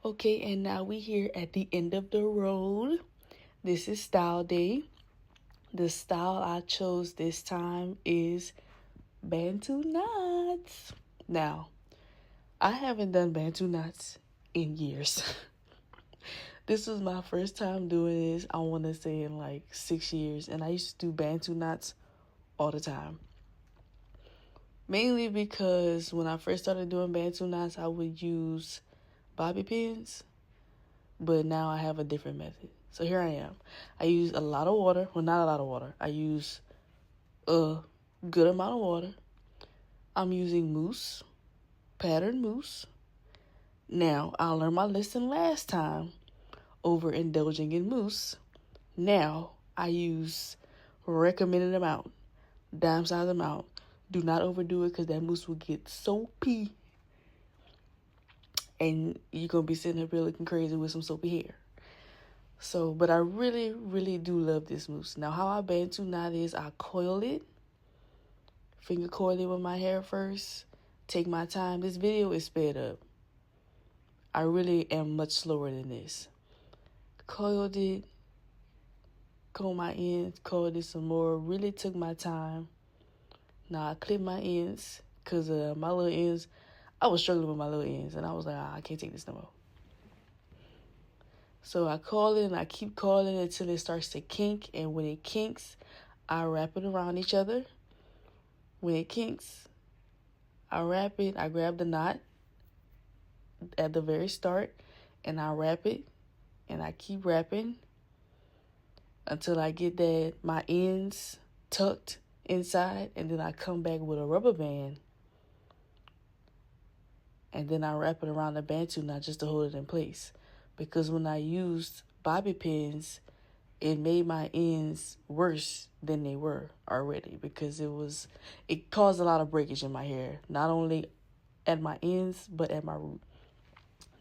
Okay, and now we here at the end of the road. This is style day. The style I chose this time is bantu knots. Now, I haven't done bantu knots in years. This was my first time doing this, I want to say in like 6 years. And I used to do bantu knots all the time. Mainly because when I first started doing bantu knots, I would use bobby pins. But now I have a different method. So here I am. I use a lot of water. Well, not a lot of water. I use a good amount of water. I'm using mousse, patterned mousse. Now, I learned my lesson last time overindulging in mousse. Now, I use recommended amount, dime size amount. Do not overdo it because that mousse will get soapy. And you're going to be sitting up here looking crazy with some soapy hair. So, but I really, really do love this mousse. Now, how I bantu knot is I coil it, finger coil it with my hair first, take my time. This video is sped up. I really am much slower than this. Coiled it, comb my ends, coiled it some more, really took my time. Now, I clip my ends because my little ends, I was struggling with my little ends, and I was like, I can't take this no more. So I coil it and I keep coiling it until it starts to kink. And when it kinks, I wrap it around each other. When it kinks, I wrap it. I grab the knot at the very start and I wrap it. And I keep wrapping until I get that my ends tucked inside. And then I come back with a rubber band. And then I wrap it around the bantu knot just to hold it in place. Because when I used bobby pins, it made my ends worse than they were already because it caused a lot of breakage in my hair, not only at my ends, but at my root.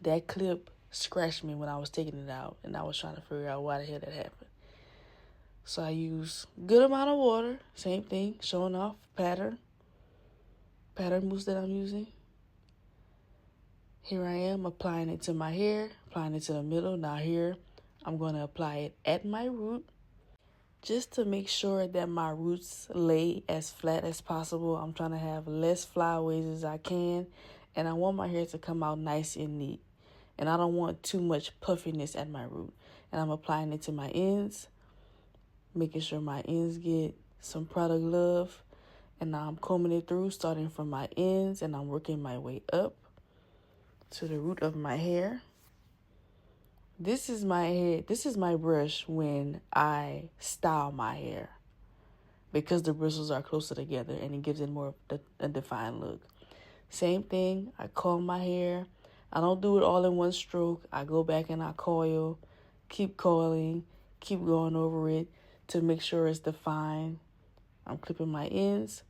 That clip scratched me when I was taking it out, and I was trying to figure out why the hell that happened. So I use good amount of water, same thing, showing off pattern mousse that I'm using. Here I am applying it to my hair, applying it to the middle. Now here, I'm going to apply it at my root just to make sure that my roots lay as flat as possible. I'm trying to have less flyaways as I can, and I want my hair to come out nice and neat. And I don't want too much puffiness at my root. And I'm applying it to my ends, making sure my ends get some product love. And now I'm combing it through, starting from my ends, and I'm working my way up to the root of my hair. This is my hair. This is my brush when I style my hair because the bristles are closer together and it gives it more of a defined look. Same thing. I comb my hair. I don't do it all in one stroke. I go back and I coil, keep coiling, keep going over it to make sure it's defined. I'm clipping my ends.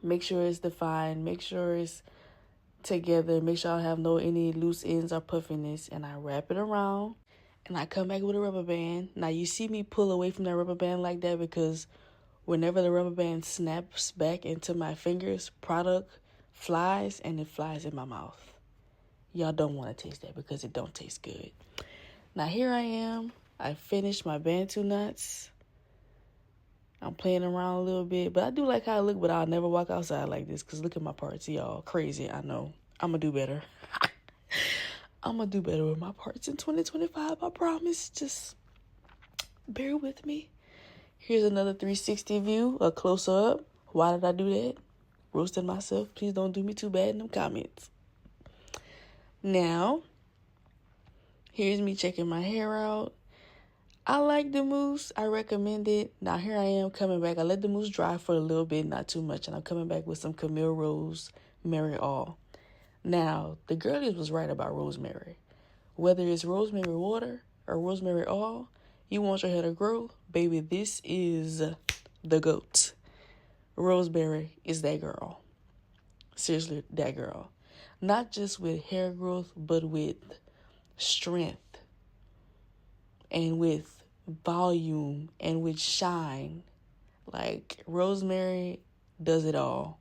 Make sure it's defined. Make sure it's together, make sure I don't have any loose ends or puffiness, and I wrap it around and I come back with a rubber band. Now you see me pull away from that rubber band like that because whenever the rubber band snaps back into my fingers, product flies and it flies in my mouth. Y'all don't want to taste that because it don't taste good. Now here I am. I finished my bantu knots. I'm playing around a little bit, but I do like how I look, but I'll never walk outside like this because look at my parts, y'all. Crazy, I know. I'm going to do better. I'm going to do better with my parts in 2025, I promise. Just bear with me. Here's another 360 view, a close-up. Why did I do that? Roasting myself. Please don't do me too bad in them comments. Now, here's me checking my hair out. I like the mousse. I recommend it. Now here I am coming back. I let the mousse dry for a little bit, not too much. And I'm coming back with some Camille Rosemary All. Now, the girlies was right about rosemary. Whether it's rosemary water or rosemary all, you want your hair to grow, baby, this is the GOAT. Rosemary is that girl. Seriously, that girl. Not just with hair growth, but with strength. And with volume and with shine. Like, rosemary does it all.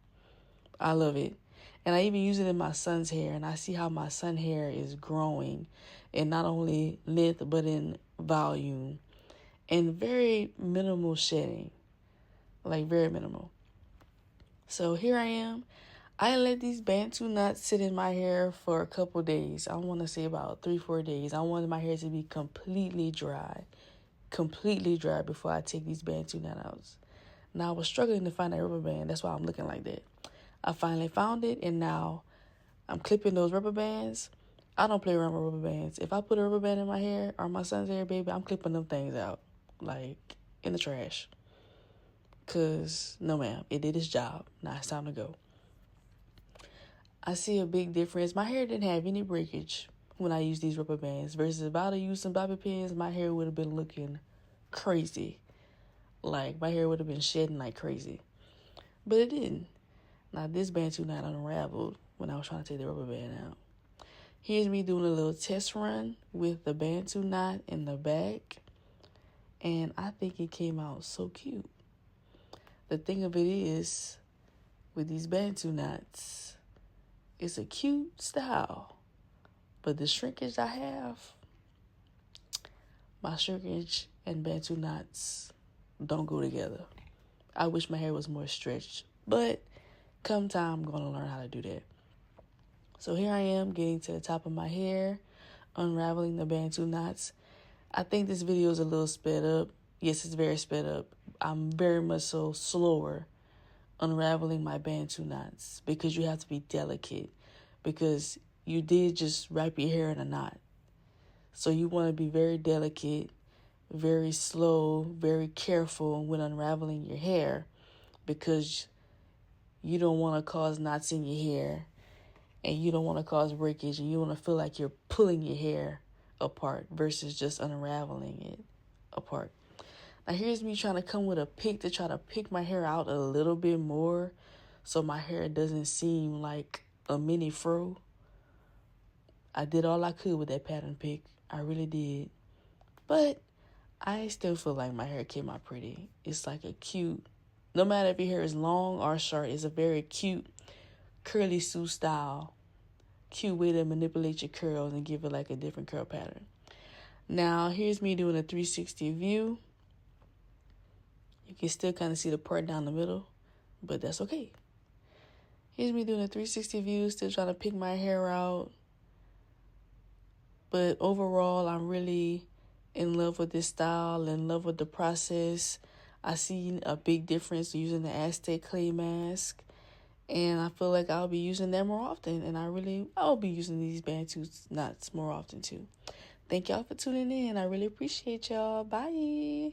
I love it. And I even use it in my son's hair, and I see how my son's hair is growing, and not only length but in volume, and very minimal shedding, like very minimal. So here I am. I let these bantu knots sit in my hair for a couple days. I want to say about 3-4 days. I wanted my hair to be completely dry before I take these bantu knots out. Now I was struggling to find that rubber band. That's why I'm looking like that. I finally found it, and now I'm clipping those rubber bands. I don't play around with rubber bands. If I put a rubber band in my hair or my son's hair, baby, I'm clipping them things out, like in the trash. Because, no ma'am, it did its job. Now it's time to go. I see a big difference. My hair didn't have any breakage when I used these rubber bands. Versus if I'd have used some bobby pins, my hair would have been looking crazy. Like, my hair would have been shedding like crazy. But it didn't. Now, this bantu knot unraveled when I was trying to take the rubber band out. Here's me doing a little test run with the bantu knot in the back. And I think it came out so cute. The thing of it is, with these bantu knots, it's a cute style. But the shrinkage I have, my shrinkage and bantu knots don't go together. I wish my hair was more stretched. But come time, I'm going to learn how to do that. So here I am getting to the top of my hair, unraveling the bantu knots. I think this video is a little sped up. Yes, it's very sped up. I'm very much so slower unraveling my bantu knots because you have to be delicate, because you did just wrap your hair in a knot. So you want to be very delicate, very slow, very careful when unraveling your hair, because you don't want to cause knots in your hair, and you don't want to cause breakage, and you want to feel like you're pulling your hair apart versus just unraveling it apart. Now here's me trying to come with a pick to try to pick my hair out a little bit more so my hair doesn't seem like a mini fro. I did all I could with that pattern pick. I really did. But I still feel like my hair came out pretty. It's like a cute, no matter if your hair is long or short, it's a very cute curly Sue style. Cute way to manipulate your curls and give it like a different curl pattern. Now here's me doing a 360 view. You can still kind of see the part down the middle, but that's okay. Here's me doing a 360 view, still trying to pick my hair out. But overall, I'm really in love with this style, in love with the process. I see a big difference using the Aztec clay mask. And I feel like I'll be using that more often. And I'll be using these bantu knots more often too. Thank y'all for tuning in. I really appreciate y'all. Bye.